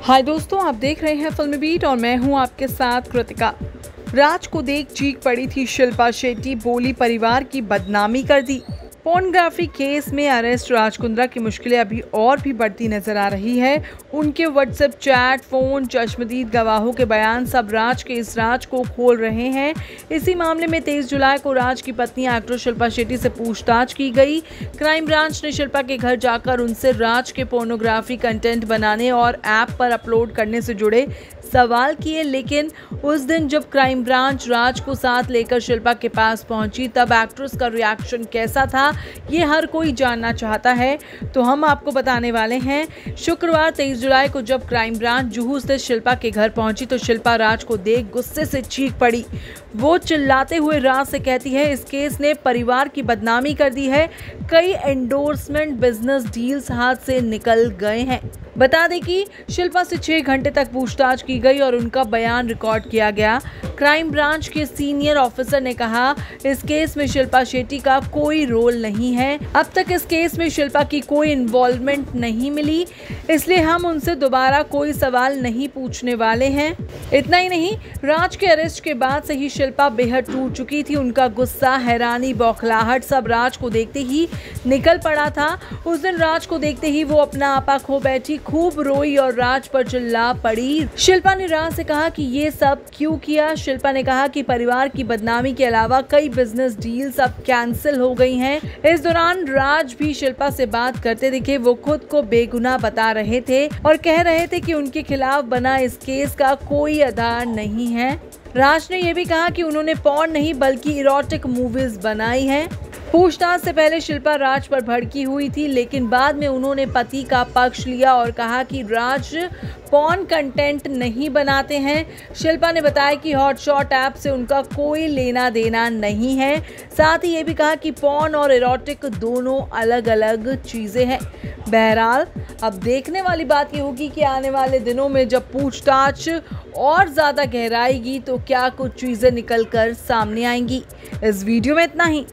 हाय दोस्तों, आप देख रहे हैं फिल्मी बीट और मैं हूं आपके साथ कृतिका। राज को देख चीख पड़ी थी शिल्पा शेट्टी, बोली परिवार की बदनामी कर दी। पोर्नोग्राफी केस में अरेस्ट राज कुंद्रा की मुश्किलें अभी और भी बढ़ती नजर आ रही है। उनके व्हाट्सएप चैट, फोन, चश्मदीद गवाहों के बयान सब राज के इस राज को खोल रहे हैं। इसी मामले में 23 जुलाई को राज की पत्नी एक्ट्रेस शिल्पा शेट्टी से पूछताछ की गई। क्राइम ब्रांच ने शिल्पा के घर जाकर उनसे राज के पोर्नोग्राफी कंटेंट बनाने और ऐप पर अपलोड करने से जुड़े सवाल किए, लेकिन उस दिन जब क्राइम ब्रांच राज को साथ लेकर शिल्पा के पास पहुंची तब एक्ट्रेस का रिएक्शन कैसा था ये हर कोई जानना चाहता है, तो हम आपको बताने वाले हैं। शुक्रवार 23 जुलाई को जब क्राइम ब्रांच जुहू स्थित शिल्पा के घर पहुंची तो शिल्पा राज को देख गुस्से से चीख पड़ी। वो चिल्लाते हुए राज से कहती है, इस केस ने परिवार की बदनामी कर दी है, कई एंडोर्समेंट बिजनेस डील्स हाथ से निकल गए हैं। बता दें कि शिल्पा से 6 घंटे तक पूछताछ की गई और उनका बयान रिकॉर्ड किया गया। क्राइम ब्रांच के सीनियर ऑफिसर ने कहा, इस केस में शिल्पा शेट्टी का कोई रोल नहीं है। अब तक इस केस में शिल्पा की कोई इन्वॉल्वमेंट नहीं मिली, इसलिए हम उनसे दोबारा कोई सवाल नहीं पूछने वाले हैं। इतना ही नहीं, राज के अरेस्ट के बाद से ही शिल्पा बेहद टूट चुकी थी। उनका गुस्सा, हैरानी, बौखलाहट सब राज को देखते ही निकल पड़ा था। उस दिन राज को देखते ही वो अपना आपा खो बैठी, खूब रोई और राज पर चिल्ला पड़ी। शिल्पा ने राज से कहा कि ये सब क्यों किया। शिल्पा ने कहा कि परिवार की बदनामी के अलावा कई बिजनेस डील्स अब कैंसिल हो गई हैं। इस दौरान राज भी शिल्पा से बात करते दिखे। वो खुद को बेगुनाह बता रहे थे और कह रहे थे कि उनके खिलाफ बना इस केस का कोई आधार नहीं है। राज ने यह भी कहा कि उन्होंने पॉर्न नहीं बल्कि इरोटिक मूवीज बनाई हैं। पूछताछ से पहले शिल्पा राज पर भड़की हुई थी, लेकिन बाद में उन्होंने पति का पक्ष लिया और कहा कि राज पॉर्न कंटेंट नहीं बनाते हैं। शिल्पा ने बताया कि हॉटशॉट ऐप से उनका कोई लेना देना नहीं है। साथ ही ये भी कहा कि पॉर्न और इरोटिक दोनों अलग अलग चीज़ें हैं। बहरहाल अब देखने वाली बात ये होगी कि आने वाले दिनों में जब पूछताछ और ज़्यादा गहराएगी तो क्या कुछ चीज़ें निकल कर सामने आएंगी। इस वीडियो में इतना ही।